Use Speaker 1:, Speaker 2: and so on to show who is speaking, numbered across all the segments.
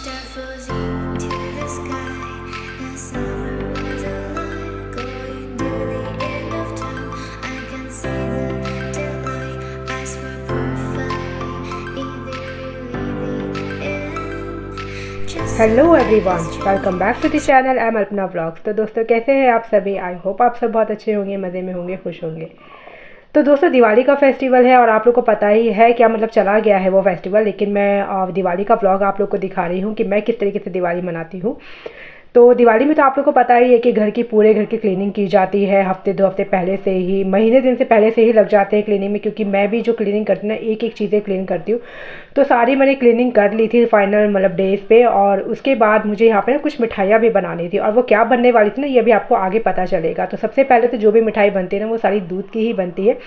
Speaker 1: star floating to the sky. The summer was alive, going to the end of time. I can see the daylight. I swear perfectly, either really the end. Just
Speaker 2: hello
Speaker 1: like
Speaker 2: everyone,
Speaker 1: this
Speaker 2: welcome back to the channel. I am Alpana vlogs. तो दोस्तों, कैसे हैं आप सभी? I hope आप सब बहुत अच्छे होंगे, मज़े में होंगे, खुश होंगे। तो दोस्तों, दिवाली का फेस्टिवल है और आप लोग को पता ही है क्या मतलब चला गया है वो फेस्टिवल। लेकिन मैं दिवाली का व्लॉग आप लोग को दिखा रही हूँ कि मैं किस तरीके से दिवाली मनाती हूँ। तो दिवाली में तो आप लोग को पता ही है कि पूरे घर की क्लीनिंग की जाती है। हफ्ते 2 हफ्ते पहले से ही, महीने दिन से पहले से ही लग जाते हैं क्लीनिंग में, क्योंकि मैं भी जो क्लीनिंग करती हूँ ना, एक एक चीज़ें क्लीन करती हूँ। तो सारी मैंने क्लीनिंग कर ली थी फाइनल मतलब डेज पे। और उसके बाद मुझे यहाँ पे ना कुछ मिठाइयाँ भी बनानी थी, और वो क्या बनने वाली थी ना, ये भी आपको आगे पता चलेगा। तो सबसे पहले तो जो भी मिठाई बनती है ना, वो सारी दूध की ही बनती है।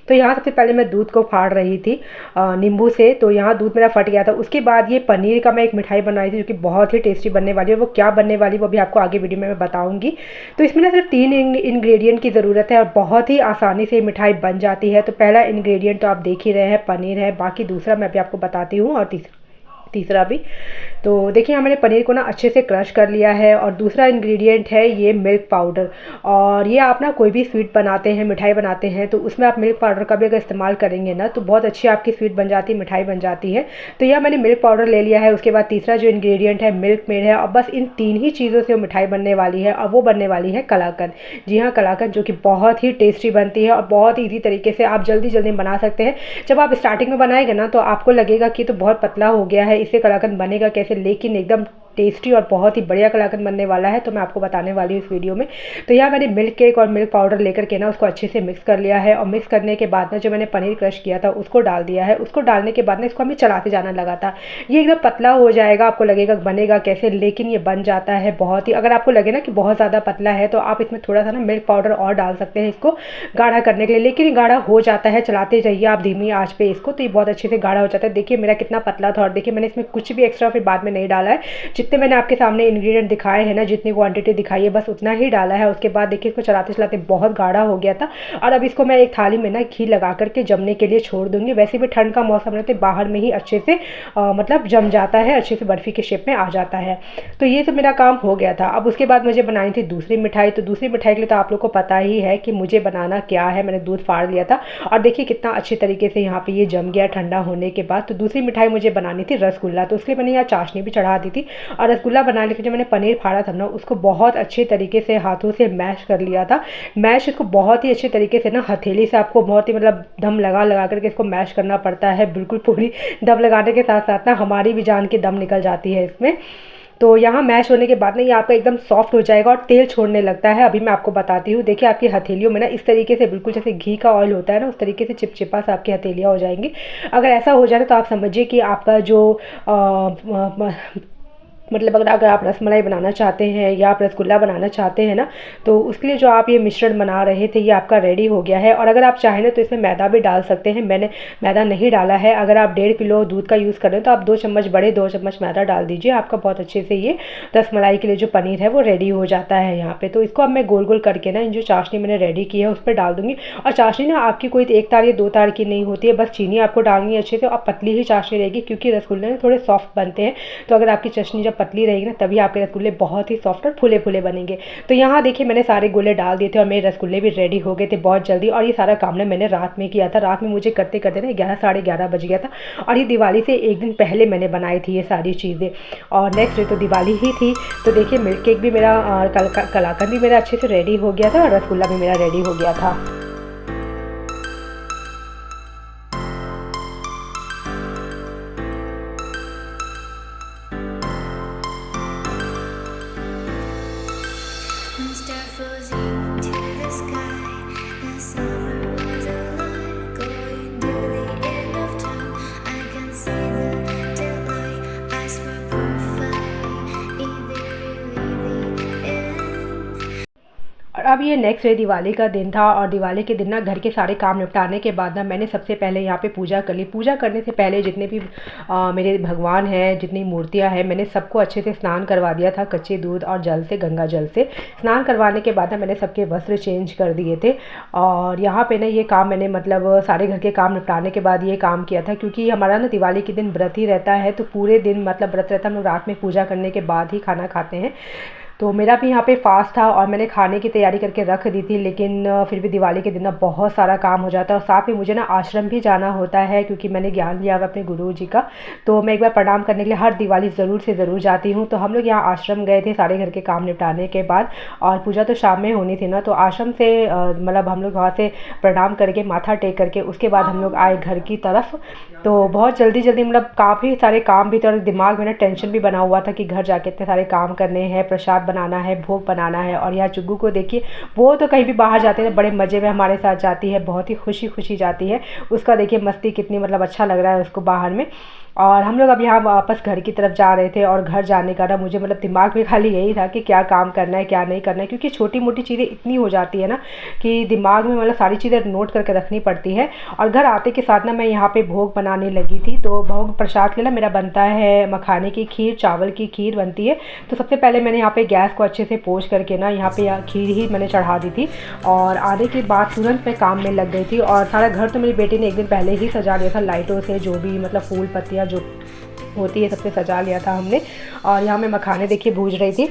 Speaker 2: तो यहाँ सबसे पहले मैं दूध को फाड़ रही थी नींबू से। तो यहाँ दूध मेरा फट गया था। उसके बाद ये पनीर का मैं एक मिठाई बनाई थी, जो कि बहुत ही टेस्टी बनने वाली है। वो क्या बनने वाली वो भी आपको आगे वीडियो में मैं बताऊंगी। तो इसमें ना सिर्फ 3 इंग्रेडिएंट की ज़रूरत है और बहुत ही आसानी से मिठाई बन जाती है। तो पहला इंग्रेडिएंट तो आप देख ही रहे हैं, पनीर है। बाकी दूसरा मैं भी आपको बताती हूँ, और तीसरा भी। तो देखिए, यहाँ मैंने पनीर को ना अच्छे से क्रश कर लिया है। और दूसरा इंग्रेडिएंट है ये मिल्क पाउडर। और ये आप ना कोई भी स्वीट बनाते हैं, मिठाई बनाते हैं, तो उसमें आप मिल्क पाउडर का भी अगर इस्तेमाल करेंगे ना, तो बहुत अच्छी आपकी स्वीट बन जाती है, मिठाई बन जाती है। तो यह मैंने मिल्क पाउडर ले लिया है। उसके बाद तीसरा जो इंग्रेडिएंट है मिल्क मेड है। और बस इन 3 ही चीज़ों से वो मिठाई बनने वाली है, और वो बनने वाली है कलाकंद। जी हाँ, कलाकंद, जो कि बहुत ही टेस्टी बनती है और बहुत ईजी तरीके से आप जल्दी जल्दी बना सकते हैं। जब आप स्टार्टिंग में बनाएंगे ना, तो आपको लगेगा कि तो बहुत पतला हो गया है, इससे कलाकंद बनेगा कैसे, लेकिन एकदम टेस्टी और बहुत ही बढ़िया कलाकंद बनने वाला है। तो मैं आपको बताने वाली हूँ इस वीडियो में। तो यहाँ मैंने मिल्क केक और मिल्क पाउडर लेकर के ना उसको अच्छे से मिक्स कर लिया है। और मिक्स करने के बाद ना जो मैंने पनीर क्रश किया था उसको डाल दिया है। उसको डालने के बाद ना इसको हमें चलाते जाना लगा था। ये एकदम पतला हो जाएगा, आपको लगेगा बनेगा कैसे, लेकिन ये बन जाता है बहुत ही। अगर आपको लगे ना कि बहुत ज़्यादा पतला है, तो आप इसमें थोड़ा सा ना मिल्क पाउडर और डाल सकते हैं इसको गाढ़ा करने के लिए। लेकिन ये गाढ़ा हो जाता है, चलाते जाइए आप धीमी आंच पे इसको, तो ये बहुत अच्छे से गाढ़ा हो जाता है। देखिए मेरा कितना पतला था। और देखिए, मैंने इसमें कुछ भी एक्स्ट्रा फिर बाद में नहीं डाला है। जितने मैंने आपके सामने इंग्रेडिएंट दिखाए हैं ना, जितनी क्वांटिटी दिखाई है, बस उतना ही डाला है। उसके बाद देखिए, इसको चलाते चलाते बहुत गाढ़ा हो गया था। और अब इसको मैं एक थाली में ना घी लगा करके जमने के लिए छोड़ दूंगी। वैसे भी ठंड का मौसम रहते बाहर में ही अच्छे से मतलब जम जाता है, अच्छे से बर्फी के शेप में आ जाता है। तो ये तो मेरा काम हो गया था। अब उसके बाद मुझे बनानी थी दूसरी मिठाई। तो दूसरी मिठाई के लिए तो आप लोग को पता ही है कि मुझे बनाना क्या है। मैंने दूध फाड़ लिया था, और देखिए कितना अच्छे तरीके से यहाँ पे ये जम गया ठंडा होने के बाद। तो दूसरी मिठाई मुझे बनानी थी रसगुल्ला। तो उसके लिए मैंने यहाँ चाशनी भी चढ़ा दी थी। और रसगुल्ला बनाने के लिए जो मैंने पनीर फाड़ा था ना, उसको बहुत अच्छे तरीके से हाथों से मैश कर लिया था। मैश इसको बहुत ही अच्छे तरीके से ना हथेली से आपको बहुत ही मतलब दम लगा लगा करके इसको मैश करना पड़ता है। बिल्कुल पूरी दम लगाने के साथ साथ ना हमारी भी जान की दम निकल जाती है इसमें। तो यहाँ मैश होने के बाद ना ये आपका एकदम सॉफ्ट हो जाएगा और तेल छोड़ने लगता है। अभी मैं आपको बताती हूँ। देखिए, आपकी हथेलियों में ना इस तरीके से बिल्कुल जैसे घी का ऑयल होता है ना, उस तरीके से चिपचिपा सा आपकी हथेलियाँ हो जाएंगी। अगर ऐसा हो जाए तो आप समझिए कि आपका जो मतलब अगर आप रसमलाई बनाना चाहते हैं या आप रसगुल्ला बनाना चाहते हैं ना, तो उसके लिए जो आप ये मिश्रण बना रहे थे, ये आपका रेडी हो गया है। और अगर आप चाहें ना, तो इसमें मैदा भी डाल सकते हैं। मैंने मैदा नहीं डाला है। अगर आप 1.5 किलो दूध का यूज़ कर रहे हैं, तो आप 2 चम्मच, बड़े 2 चम्मच मैदा डाल दीजिए। आपका बहुत अच्छे से ये रसमलाई के लिए जो पनीर है वो रेडी हो जाता है यहाँ पे। तो इसको अब मैं गोल गोल करके ना, इन जो चाशनी मैंने रेडी की है उस पर डाल दूँगी। और चाशनी ना आपकी कोई 1 तार या 2 तार की नहीं होती है, बस चीनी आपको डालनी है अच्छे से। और पतली ही चाशनी रहेगी, क्योंकि रसगुल्ले ना थोड़े सॉफ्ट बनते हैं। तो अगर आपकी चाशनी जब पतली रहेगी ना, तभी आपके रसगुल्ले बहुत ही सॉफ्ट और फूले फूले बनेंगे। तो यहाँ देखिए, मैंने सारे गोले डाल दिए थे और मेरे रसगुल्ले भी रेडी हो गए थे बहुत जल्दी। और ये सारा काम ना मैंने रात में किया था। रात में मुझे करते करते ना 11 साढ़े 11 बज गया था। और ये दिवाली से एक दिन पहले मैंने बनाई थी ये सारी चीज़ें। और नेक्स्ट डे तो दिवाली ही थी। तो देखिए, मिल्क केक भी मेरा कलाकंद भी मेरा अच्छे से रेडी हो गया था, और रसगुल्ला भी मेरा रेडी हो गया था।
Speaker 1: star floating to the sky. The summer was alive, going to the end of time. I can see the daylight. I swear perfectly, either really the end.
Speaker 2: और अब ये नेक्स्ट डे दिवाली का दिन था और दिवाली के दिन ना घर के सारे काम निपटाने के बाद ना मैंने सबसे पहले यहाँ पे पूजा कर ली। पूजा करने से पहले जितने भी मेरे भगवान हैं, जितनी मूर्तियाँ हैं, मैंने सबको अच्छे से स्नान करवा दिया था कच्चे दूध और जल से, गंगा जल से। स्नान करवाने के बाद ना मैंने सबके वस्त्र चेंज कर दिए थे और यहाँ पे ना ये काम मैंने मतलब सारे घर के काम निपटाने के बाद ये काम किया था, क्योंकि हमारा ना दिवाली के दिन व्रत ही रहता है, तो पूरे दिन मतलब व्रत रहता है। हम लोग रात में पूजा करने के बाद ही खाना खाते हैं, तो मेरा भी यहाँ पे फास्ट था और मैंने खाने की तैयारी करके रख दी थी। लेकिन फिर भी दिवाली के दिन ना बहुत सारा काम हो जाता है और साथ में मुझे ना आश्रम भी जाना होता है, क्योंकि मैंने ज्ञान लिया हुआ अपने गुरु जी का। तो मैं एक बार प्रणाम करने के लिए हर दिवाली ज़रूर से ज़रूर जाती हूँ। तो हम लोग यहाँ आश्रम गए थे सारे घर के काम निपटाने के बाद, और पूजा तो शाम में होनी थी ना, तो आश्रम से मतलब हम लोग वहाँ से प्रणाम करके माथा टेक करके उसके बाद हम लोग आए घर की तरफ। तो बहुत जल्दी जल्दी मतलब काफ़ी सारे काम भी थे और दिमाग में ना टेंशन भी बना हुआ था कि घर जाके इतने सारे काम करने हैं, प्रसाद बनाना है, भोग बनाना है। और यहाँ चुग्गू को देखिए, वो तो कहीं भी बाहर जाते हैं बड़े मज़े में हमारे साथ जाती है, बहुत ही खुशी खुशी जाती है। उसका देखिए मस्ती कितनी मतलब अच्छा लग रहा है उसको बाहर में। और हम लोग अब यहाँ वापस घर की तरफ जा रहे थे और घर जाने का ना मुझे मतलब दिमाग में खाली यही था कि क्या काम करना है क्या नहीं करना है, क्योंकि छोटी मोटी चीज़ें इतनी हो जाती है ना कि दिमाग में मतलब सारी चीज़ें नोट करके रखनी पड़ती है। और घर आते के साथ ना मैं यहाँ पे भोग बनाने लगी थी। तो भोग प्रसाद के लिए मेरा बनता है मखाने की खीर, चावल की खीर बनती है। तो सबसे पहले मैंने यहाँ पे गैस को अच्छे से पोंछ करके ना यहाँ पे खीर ही मैंने चढ़ा दी थी और आने के बाद तुरंत मैं काम में लग गई थी। और सारा घर तो मेरी बेटी ने एक दिन पहले ही सजा लिया था लाइटों से, जो भी मतलब फूल पत्तियाँ जो होती है सबसे सजा लिया था हमने। और यहाँ मैं मखाने देखिए भूज रही थी।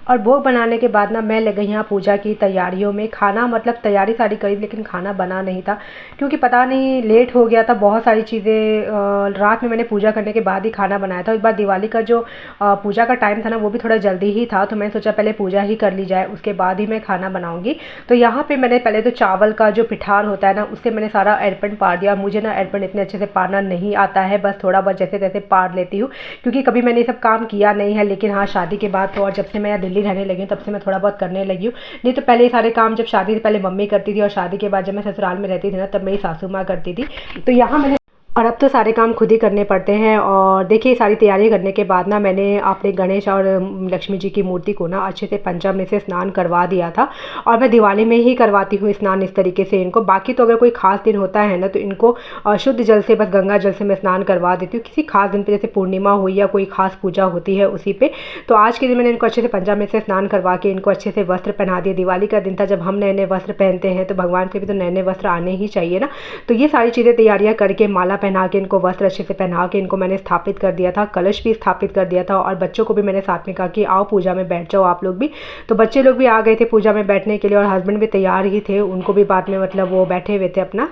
Speaker 2: और भोग बनाने के बाद ना मैं लग गई यहाँ पूजा की तैयारियों में। खाना मतलब तैयारी सारी करी लेकिन खाना बना नहीं था, क्योंकि पता नहीं लेट हो गया था। बहुत सारी चीज़ें रात में मैंने पूजा करने के बाद ही खाना बनाया था। इस बार दिवाली का जो पूजा का टाइम था ना वो भी थोड़ा जल्दी ही था, तो मैंने सोचा पहले पूजा ही कर ली जाए, उसके बाद ही मैं खाना बनाऊँगी। तो यहाँ पर मैंने पहले तो चावल का जो पिठार होता है ना उससे मैंने सारा एरपन पार दिया। मुझे ना एरपन इतने अच्छे से पारना नहीं आता है, बस थोड़ा बहुत जैसे तैसे पार लेती हूँ, क्योंकि कभी मैंने ये सब काम किया नहीं है। लेकिन हाँ, शादी के बाद तो और जब से मैं दिल्ली रहने लगी तब से मैं थोड़ा बहुत करने लगी हूँ। नहीं तो पहले ये सारे काम जब शादी से पहले मम्मी करती थी और शादी के बाद जब मैं ससुराल में रहती थी ना तब मेरी सासू माँ करती थी। तो यहाँ मैंने और अब तो सारे काम खुद ही करने पड़ते हैं। और देखिए सारी तैयारी करने के बाद ना मैंने अपने गणेश और लक्ष्मी जी की मूर्ति को ना अच्छे से पंचामृत से स्नान करवा दिया था। और मैं दिवाली में ही करवाती हूँ स्नान इस तरीके से इनको। बाकी तो अगर कोई खास दिन होता है ना तो इनको शुद्ध जल से, बस गंगा जल से मैं स्नान करवा देती हूँ। किसी खास दिन पर जैसे पूर्णिमा हुई या कोई खास पूजा होती है उसी पे। तो आज के दिन मैंने इनको अच्छे से पंचामृत से स्नान करवा के इनको अच्छे से वस्त्र पहना दिए। दिवाली का दिन था, जब हम नए नए वस्त्र पहनते हैं तो भगवान के भी तो नए नए वस्त्र आने ही चाहिए ना। तो ये सारी चीज़ें तैयारियाँ करके माला पहना के इनको वस्त्र अच्छे से पहना के इनको मैंने स्थापित कर दिया था। कलश भी स्थापित कर दिया था और बच्चों को भी मैंने साथ में कहा कि आओ पूजा में बैठ जाओ आप लोग भी। तो बच्चे लोग भी आ गए थे पूजा में बैठने के लिए और हस्बैंड भी तैयार ही थे, उनको भी बाद में मतलब वो बैठे हुए थे अपना,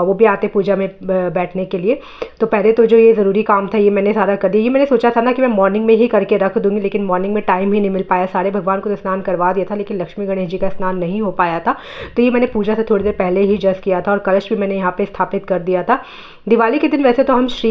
Speaker 2: वो भी आते पूजा में बैठने के लिए। तो पहले तो जो ये ज़रूरी काम था ये मैंने सारा कर दिया। ये मैंने सोचा था ना कि मैं मॉर्निंग में ही करके रख दूँगी, लेकिन मॉर्निंग में टाइम ही नहीं मिल पाया। सारे भगवान को तो स्नान करवा दिया था लेकिन लक्ष्मी गणेश जी का स्नान नहीं हो पाया था। तो ये मैंने पूजा से थोड़ी देर पहले ही जस्ट किया था और कलश भी मैंने यहाँ पे स्थापित कर दिया था। दिवाली के दिन वैसे तो हम श्री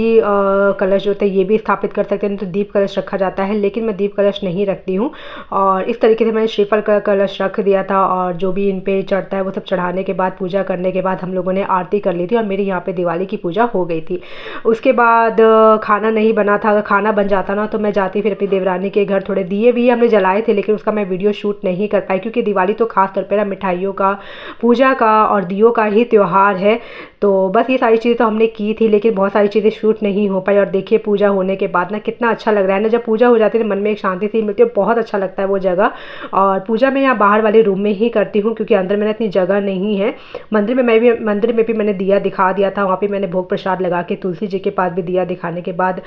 Speaker 2: कलश जो होता है ये भी स्थापित कर सकते हैं, नहीं तो दीप कलश रखा जाता है, लेकिन मैं दीप कलश नहीं रखती हूँ। और इस तरीके से मैंने श्रीफल का कलश रख दिया था और जो भी इन पे चढ़ता है वो सब चढ़ाने के बाद पूजा करने के बाद हम लोगों ने आरती कर ली थी और मेरी यहाँ पे दिवाली की पूजा हो गई थी। उसके बाद खाना नहीं बना था। अगर खाना बन जाता ना तो मैं जाती फिर अपनी देवरानी के घर। थोड़े दिए भी हमने जलाए थे लेकिन उसका मैं वीडियो शूट नहीं कर पाई, क्योंकि दिवाली तो खास तौर पर मिठाइयों का, पूजा का और दियों का ही त्यौहार है। तो बस ये सारी चीज़ें तो हमने की थी लेकिन बहुत सारी चीज़ें शूट नहीं हो पाई। और देखिए पूजा होने के बाद ना कितना अच्छा लग रहा है ना, जब पूजा हो जाती है तो मन में एक शांति सी मिलती है, बहुत अच्छा लगता है वो जगह। और पूजा मैं यहाँ बाहर वाले रूम में ही करती हूँ क्योंकि अंदर में इतनी जगह नहीं है। मंदिर में भी मैंने दिया दिखा दिया था, वहाँ पे मैंने भोग प्रसाद लगा के तुलसी जी के पास भी दिया दिखाने के बाद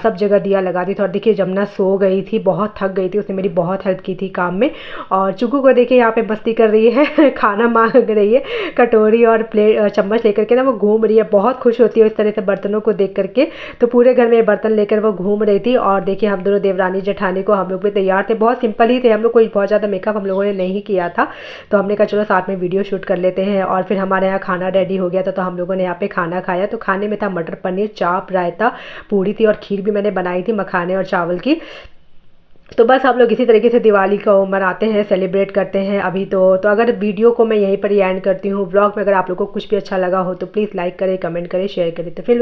Speaker 2: सब जगह दिया लगा दी थी। और देखिए जमुना सो गई थी, बहुत थक गई थी, उसने मेरी बहुत हेल्प की थी काम में। और चुगू को देखिए यहाँ पे मस्ती कर रही है खाना मांग रही है, कटोरी और प्लेट चम्मच लेकर के ना वो घूम रही है, बहुत खुश होती है इस तरह तरह से बर्तनों को देख करके। तो पूरे घर में बर्तन लेकर वो घूम रही थी। और देखिए हम दोनों देवरानी जेठानी को हम लोग भी तैयार थे, बहुत सिंपल ही थे हम लोग, कोई बहुत ज़्यादा मेकअप हम लोगों ने नहीं किया था। तो हमने कहा चलो साथ में वीडियो शूट कर लेते हैं। और फिर हमारे यहाँ खाना रेडी हो गया था, तो हम लोगों ने यहाँ पे खाना खाया। तो खाने में था मटर पनीर, चाप, रायता, पूड़ी थी और खीर भी मैंने बनाई थी मखाने और चावल की। तो बस हम लोग इसी तरीके से दिवाली को मनाते हैं, सेलिब्रेट करते हैं अभी तो अगर वीडियो को मैं यहीं पर ही एंड करती हूँ। व्लॉग में अगर आप लोगों को कुछ भी अच्छा लगा हो तो प्लीज़ लाइक करें, कमेंट करें, शेयर करें। तो फिर